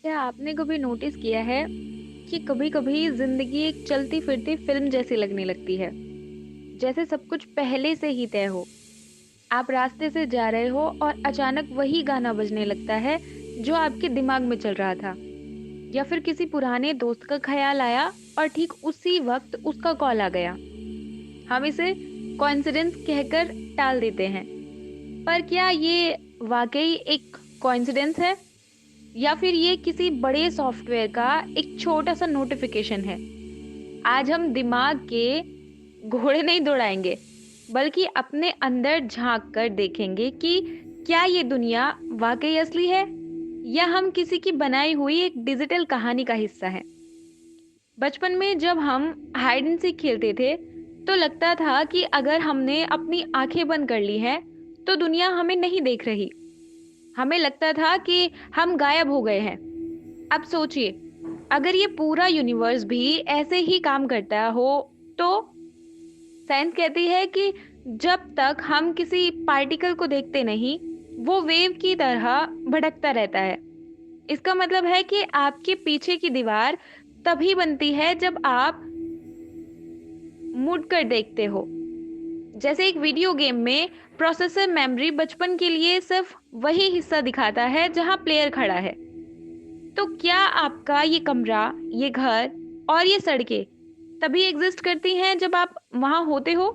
क्या आपने कभी नोटिस किया है कि कभी-कभी जिंदगी एक चलती फिरती फिल्म जैसी लगने लगती है। जैसे सब कुछ पहले से ही तय हो। आप रास्ते से जा रहे हो और अचानक वही गाना बजने लगता है जो आपके दिमाग में चल रहा था। या फिर किसी पुराने दोस्त का ख्याल आया और ठीक उसी वक्त उसका कॉल आ गया। हम इसे कोइंसिडेंस कहकर टाल देते हैं। पर क्या ये वाकई एक कोइंसिडेंस है या फिर ये किसी बड़े सॉफ्टवेयर का एक छोटा सा नोटिफिकेशन है? आज हम दिमाग के घोड़े नहीं दौड़ाएंगे, बल्कि अपने अंदर झांक कर देखेंगे कि क्या ये दुनिया वाकई असली है या हम किसी की बनाई हुई एक डिजिटल कहानी का हिस्सा है। बचपन में जब हम हाइड एंड सीक खेलते थे, तो लगता था कि अगर हमने अपनी आंखें बंद कर ली हैं, तो दुनिया हमें नहीं देख रही। हमें लगता था कि हम गायब हो गए हैं। अब सोचिए, अगर ये पूरा यूनिवर्स भी ऐसे ही काम करता हो, तो साइंस कहती है कि जब तक हम किसी पार्टिकल को देखते नहीं, वो वेव की तरह भटकता रहता है। इसका मतलब है कि आपके पीछे की दीवार तभी बनती है जब आप मुड़ कर देखते हो। जैसे एक वीडियो गेम में प्रोसेसर मेमोरी बचपन के लिए सिर्फ वही हिस्सा दिखाता है जहां प्लेयर खड़ा है। तो क्या आपका ये कमरा, ये घर और ये सड़कें तभी एग्जिस्ट करती हैं जब आप वहां होते हो?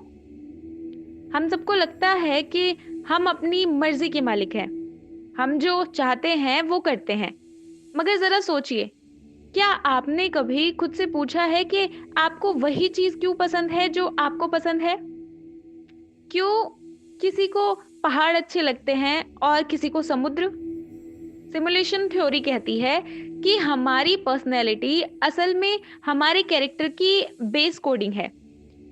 हम सबको लगता है कि हम अपनी मर्जी के मालिक हैं। हम जो चाहते हैं वो करते हैं। मगर जरा सोचिए, क्या आपने कभी खुद से पूछा है कि आपको वही चीज क्यों पसंद है जो आपको पसंद है? क्यों किसी को पहाड़ अच्छे लगते हैं और किसी को समुद्र? सिमुलेशन थ्योरी कहती है कि हमारी पर्सनैलिटी असल में हमारे कैरेक्टर की बेस कोडिंग है।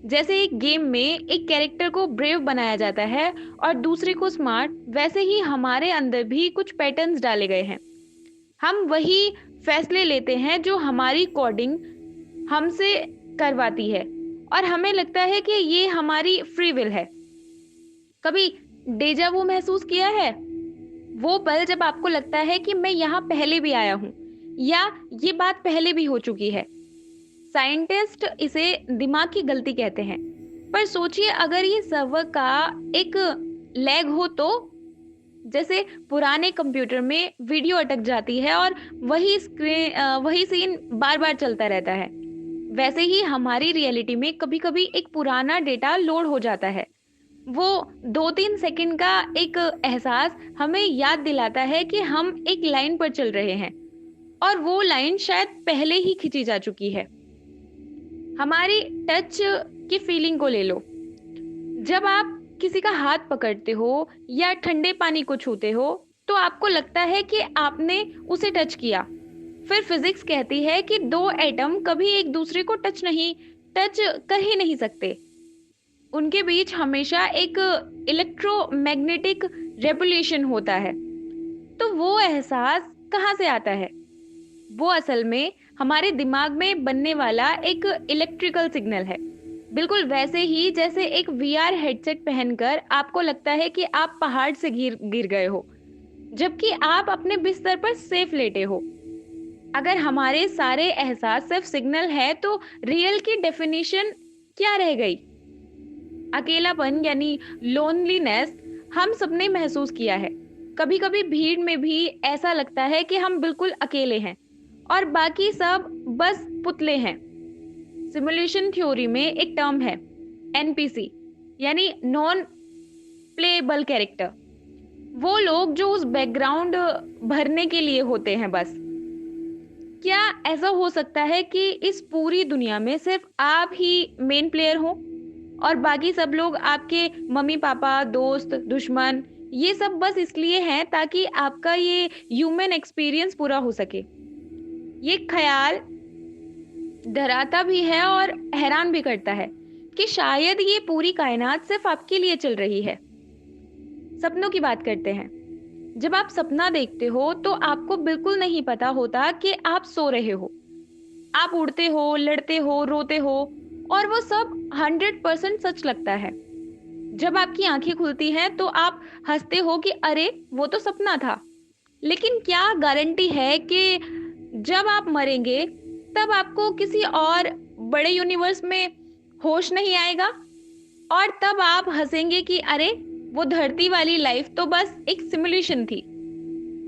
जैसे एक गेम में एक कैरेक्टर को ब्रेव बनाया जाता है और दूसरे को स्मार्ट, वैसे ही हमारे अंदर भी कुछ पैटर्न्स डाले गए हैं। हम वही फैसले लेते हैं जो हमारी कोडिंग हमसे करवाती है, और हमें लगता है कि ये हमारी फ्री विल है। कभी डेजा वू महसूस किया है? वो पल जब आपको लगता है कि मैं यहाँ पहले भी आया हूँ या ये बात पहले भी हो चुकी है। साइंटिस्ट इसे दिमाग की गलती कहते हैं। पर सोचिए, अगर ये सर्वर का एक लैग हो तो? जैसे पुराने कंप्यूटर में वीडियो अटक जाती है और वही सीन बार बार चलता रहता है। वैसे ही हमारी रियलिटी में कभी कभी एक पुराना डेटा लोड हो जाता है। वो 2-3 सेकंड का एक एहसास हमें याद दिलाता है कि हम एक लाइन पर चल रहे हैं, और वो लाइन शायद पहले ही खींची जा चुकी है। हमारी टच की फीलिंग को ले लो। जब आप किसी का हाथ पकड़ते हो या ठंडे पानी को छूते हो, तो आपको लगता है कि आपने उसे टच किया। फिर फिजिक्स कहती है कि दो एटम कभी एक दूसरे को टच कर ही नहीं सकते। उनके बीच हमेशा एक इलेक्ट्रोमैग्नेटिक रेपुलेशन होता है। तो वो एहसास कहाँ से आता है? वो असल में हमारे दिमाग में बनने वाला एक इलेक्ट्रिकल सिग्नल है। बिल्कुल वैसे ही जैसे एक वीआर हेडसेट पहनकर आपको लगता है कि आप पहाड़ से गिर गिर गए हो, जबकि आप अपने बिस्तर पर सेफ लेटे हो। अगर हमारे सारे एहसास सिर्फ सिग्नल है, तो रियल की डेफिनेशन क्या रह गई? अकेलापन यानी लोनलीनेस हम सबने महसूस किया है। कभी कभी भीड़ में भी ऐसा लगता है कि हम बिल्कुल अकेले हैं और बाकी सब बस पुतले हैं। सिमुलेशन थ्योरी में एक टर्म है, एनपीसी, यानी नॉन प्लेएबल कैरेक्टर। वो लोग जो उस बैकग्राउंड भरने के लिए होते हैं बस। क्या ऐसा हो सकता है कि इस पूरी दुनिया में सिर्फ आप ही मेन प्लेयर हो और बाकी सब लोग आपके मम्मी पापा, दोस्त, दुश्मन, ये सब बस इसलिए हैं ताकि आपका ये ह्यूमन एक्सपीरियंस पूरा हो सके? ये ख्याल डराता भी है और हैरान भी करता है कि शायद ये पूरी कायनात सिर्फ आपके लिए चल रही है। सपनों की बात करते हैं। जब आप सपना देखते हो तो आपको बिल्कुल नहीं पता होता कि आप सो रहे हो। आप उड़ते हो, लड़ते हो, रोते हो, और वो सब 100% सच लगता है। जब आपकी आंखें खुलती हैं तो आप हंसते हो कि अरे वो तो सपना था। लेकिन क्या गारंटी है कि जब आप मरेंगे तब आपको किसी और बड़े यूनिवर्स में होश नहीं आएगा, और तब आप हंसेंगे कि अरे वो धरती वाली लाइफ तो बस एक सिमुलेशन थी।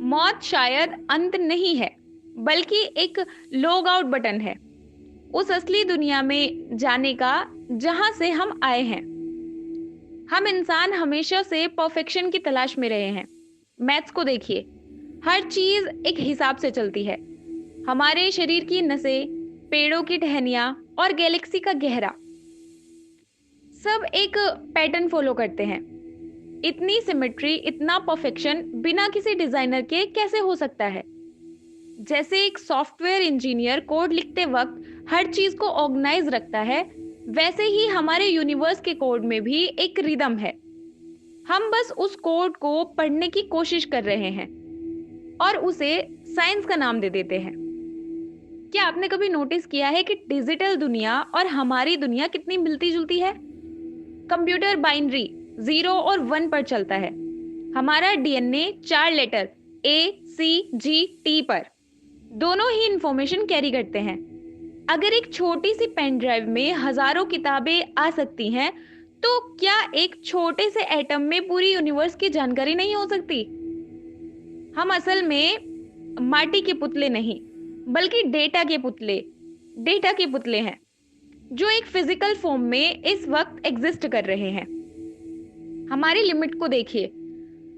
मौत शायद अंत नहीं है, बल्कि एक लॉग आउट बटन है उस असली दुनिया में जाने का जहां से हम आए हैं। हम इंसान हमेशा से परफेक्शन की तलाश में रहे हैं। मैथ्स को देखिए, हर चीज एक हिसाब से चलती है। हमारे शरीर की नसें, पेड़ों की टहनियां और गैलेक्सी का गहरा, सब एक पैटर्न फॉलो करते हैं। इतनी सिमेट्री, इतना परफेक्शन बिना किसी डिजाइनर के कैसे हो सकता है? जैसे एक सॉफ्टवेयर इंजीनियर कोड लिखते वक्त हर चीज को ऑर्गेनाइज रखता है, वैसे ही हमारे यूनिवर्स के कोड में भी एक रिदम है। हम बस उस कोड को पढ़ने की कोशिश कर रहे हैं और उसे साइंस का नाम दे देते हैं। क्या आपने कभी नोटिस किया है कि डिजिटल दुनिया और हमारी दुनिया कितनी मिलती जुलती है? कंप्यूटर बाइनरी 0 और 1 पर चलता है। हमारा डीएनए 4 लेटर ACGT पर, दोनों ही इंफॉर्मेशन कैरी करते हैं। अगर एक छोटी सी पेन ड्राइव में हजारों किताबें आ सकती हैं, तो क्या एक छोटे से एटम में पूरी यूनिवर्स की जानकारी नहीं हो सकती? हम असल में माटी के पुतले नहीं, बल्कि डेटा के पुतले हैं, जो एक फिजिकल फॉर्म में इस वक्त एग्जिस्ट कर रहे हैं। हमारी लिमिट को देखिए,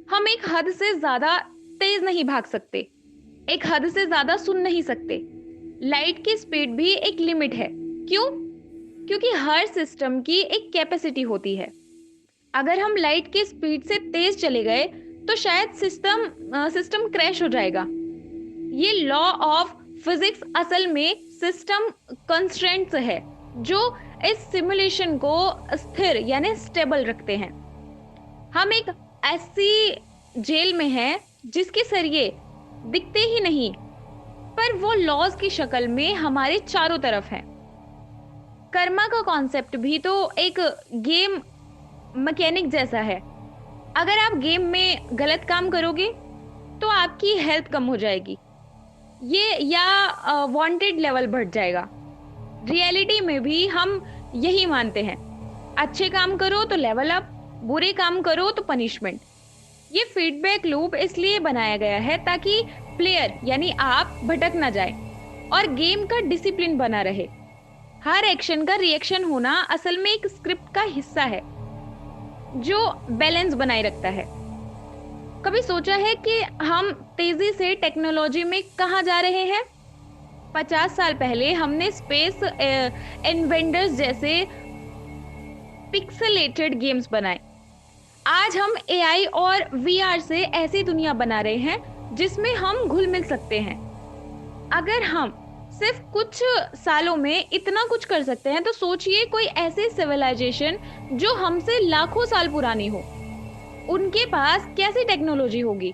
हम एक हद से ज्यादा तेज नहीं भाग सकते, एक हद से ज्यादा सुन नहीं सकते। लाइट की स्पीड भी एक लिमिट है। क्यों? क्योंकि हर सिस्टम की एक कैपेसिटी होती है। अगर हम लाइट की स्पीड से तेज चले गए तो शायद सिस्टम क्रैश हो जाएगा। ये लॉ ऑफ फिजिक्स असल में सिस्टम कंस्ट्रेंट्स है जो इस सिमुलेशन को स्थिर यानी स्टेबल रखते हैं। हम एक ऐसी जेल में हैं जिसके सरिये दिखते ही नहीं, पर वो लॉज की शक्ल में हमारे चारों तरफ है। कर्मा का कॉन्सेप्ट भी तो एक गेम मैकेनिक जैसा है। अगर आप गेम में गलत काम करोगे तो आपकी हेल्थ कम हो जाएगी, ये या वांटेड लेवल बढ़ जाएगा। रियलिटी में भी हम यही मानते हैं, अच्छे काम करो तो लेवल अप, बुरे काम करो तो पनिशमेंट। ये फीडबैक लूप इसलिए बनाया गया है ताकि प्लेयर यानी आप भटक ना जाए और गेम का डिसिप्लिन बना रहे। हर एक्शन का रिएक्शन होना असल में एक स्क्रिप्ट का हिस्सा है जो बैलेंस बनाए रखता है। कभी सोचा है कि हम तेजी से टेक्नोलॉजी में कहां जा रहे हैं? 50 साल पहले हमने स्पेस इन्वेंटर्स जैसे पिक्सेलेटेड गेम्स बनाए। आज हम AI और VR से ऐसी दुनिया बना रहे हैं जिसमें हम घुल मिल सकते हैं। अगर हम सिर्फ कुछ सालों में इतना कुछ कर सकते हैं, तो सोचिए कोई ऐसी सिविलाइजेशन जो हमसे लाखों साल पुरानी हो, उनके पास कैसी टेक्नोलॉजी होगी।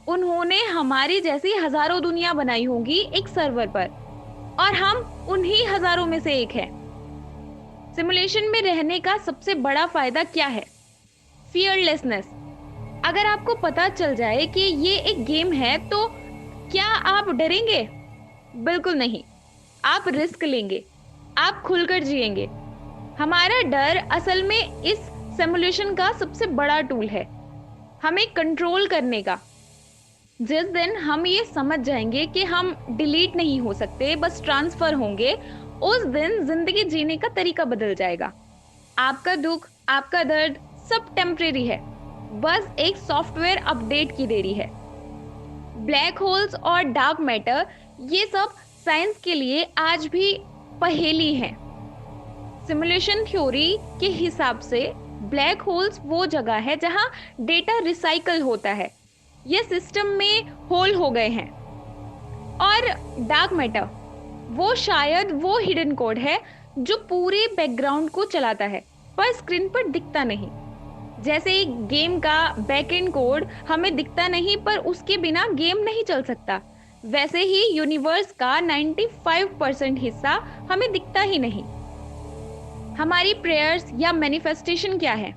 उन्होंने हमारी जैसी हजारों दुनिया बनाई होंगी एक सर्वर पर, और हम उन्हीं हजारों में से एक हैं। सिमुलेशन में रहने का सबसे बड़ा फायदा क्या है? फियरलेसनेस। अगर आपको पता चल जाए कि ये एक गेम है तो क्या आप डरेंगे? बिल्कुल नहीं। आप रिस्क लेंगे, आप खुलकर जिएंगे। हमारा डर असल में इस सिमुलेशन का सबसे बड़ा टूल है, हमें कंट्रोल करने का। जिस दिन हम ये समझ जाएंगे कि हम डिलीट नहीं हो सकते, बस ट्रांसफर होंगे, उस दिन जिंदगी जीने का तरीका बदल जाएगा। आपका दुख, आपका दर्द सब टेम्परेरी है, बस एक सॉफ्टवेयर अपडेट की देरी है। ब्लैक होल्स और डार्क मैटर, ये सब साइंस के लिए आज भी पहेली हैं। सिमुलेशन थ्योरी के हिसाब से ब्लैक होल्स वो जगह है जहां डेटा रिसाइकल होता है, ये सिस्टम में होल हो गए हैं। और डार्क मैटर वो शायद वो हिडन कोड है जो पूरे बैकग्राउंड को चलाता है पर स्क्रीन पर दिखता नहीं। जैसे एक गेम का बैकएंड कोड हमें दिखता नहीं पर उसके बिना गेम नहीं चल सकता, वैसे ही यूनिवर्स का 95% हिस्सा हमें दिखता ही नहीं। हमारी प्रेयर्स या मैनिफेस्टेशन क्या है?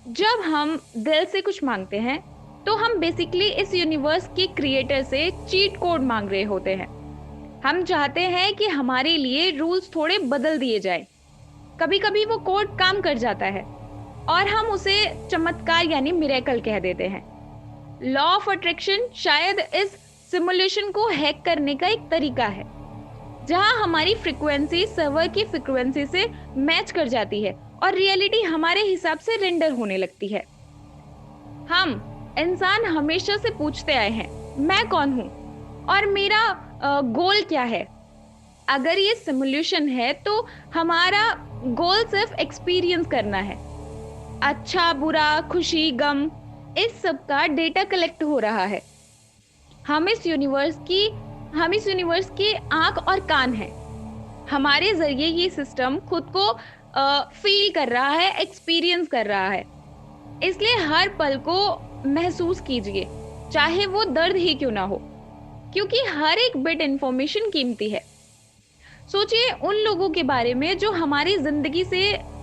जब हम दिल से कुछ मांगते हैं तो हम बेसिकली इस यूनिवर्स के क्रिएटर से चीट कोड मांग रहे होते हैं। हम चाहते हैं कि हमारे लिए रूल्स थोड़े बदल दिए जाए। कभी कभी वो कोड काम कर जाता है और हम उसे चमत्कार यानी मिरेकल कह देते हैं। लॉ ऑफ अट्रैक्शन शायद इस सिमुलेशन को हैक करने का एक तरीका है, जहां हमारी फ्रीक्वेंसी सर्वर की फ्रीक्वेंसी से मैच कर जाती है और रियलिटी हमारे हिसाब से रेंडर होने लगती है। हम इंसान हमेशा से पूछते आए हैं, मैं कौन हूं और मेरा गोल क्या है। अगर ये सिमुलेशन है तो हमारा गोल सिर्फ एक्सपीरियंस करना है। अच्छा बुरा, खुशी गम, इस सब का डेटा कलेक्ट हो रहा है। हम इस यूनिवर्स की आंख और कान हैं। हमारे जरिए ये सिस्टम खुद को फील कर रहा है, एक्सपीरियंस कर रहा है। इसलिए हर पल को महसूस कीजिए, चाहे वो दर्द ही क्यों ना हो, क्योंकि हर एक बिट इंफॉर्मेशन कीमती है। सोचिए उन लोगों के बारे में जो हमारी जिंदगी से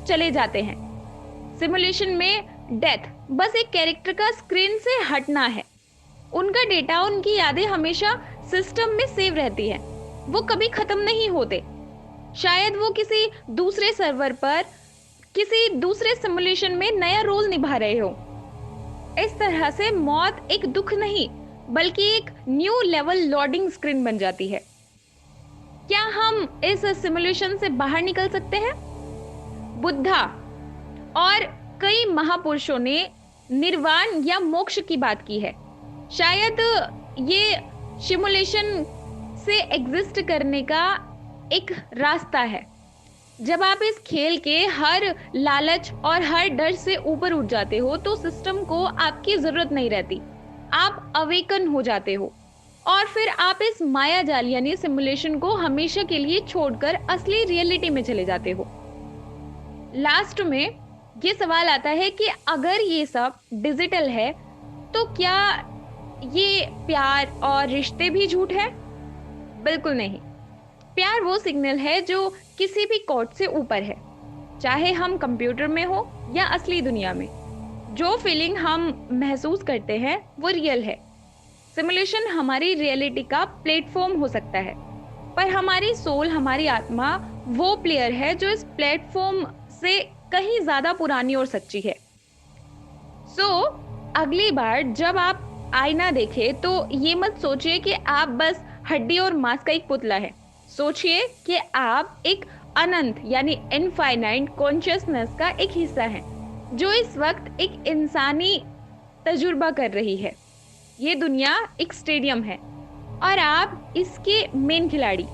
चले जाते हैं। सिमुलेशन में डेथ बस एक कैरेक्टर का स्क्रीन से हटना है। उनका डेटा, उनकी यादें हमेशा सिस्टम में सेव रहती है, वो कभी खत्म नहीं होते। शायद वो किसी दूसरे सर्वर पर किसी दूसरे सिमुलेशन में नया रोल निभा रहे हो। इस तरह से मौत एक दुख नहीं बल्कि एक न्यू लेवल लोडिंग स्क्रीन बन जाती है। क्या हम इस सिमुलेशन से बाहर निकल सकते हैं? बुद्धा और कई महापुरुषों ने निर्वाण या मोक्ष की बात की है। शायद ये सिमुलेशन से एग्जिस्ट करने का एक रास्ता है। जब आप इस खेल के हर लालच और हर डर से ऊपर उठ जाते हो तो सिस्टम को आपकी जरूरत नहीं रहती। आप अवेकन हो जाते हो और फिर आप इस माया जाल यानी सिमुलेशन को हमेशा के लिए छोड़कर असली रियलिटी में चले जाते हो। लास्ट में ये सवाल आता है कि अगर ये सब डिजिटल है तो क्या ये प्यार और रिश्ते भी झूठ है? बिल्कुल नहीं। प्यार वो सिग्नल है जो किसी भी कोड से ऊपर है, चाहे हम कंप्यूटर में हो या असली दुनिया में। जो फीलिंग हम महसूस करते हैं वो रियल है। सिमुलेशन हमारी रियलिटी का प्लेटफॉर्म हो सकता है, पर हमारी सोल, हमारी आत्मा वो प्लेयर है जो इस प्लेटफॉर्म से कहीं ज्यादा पुरानी और सच्ची है। अगली बार जब आप आईना देखें तो ये मत सोचिए कि आप बस हड्डी और मांस का एक पुतला है। सोचिए कि आप एक अनंत यानी इनफाइनाइट कॉन्शियसनेस का एक हिस्सा है जो इस वक्त एक इंसानी तजुर्बा कर रही है। ये दुनिया एक स्टेडियम है और आप इसके मेन खिलाड़ी।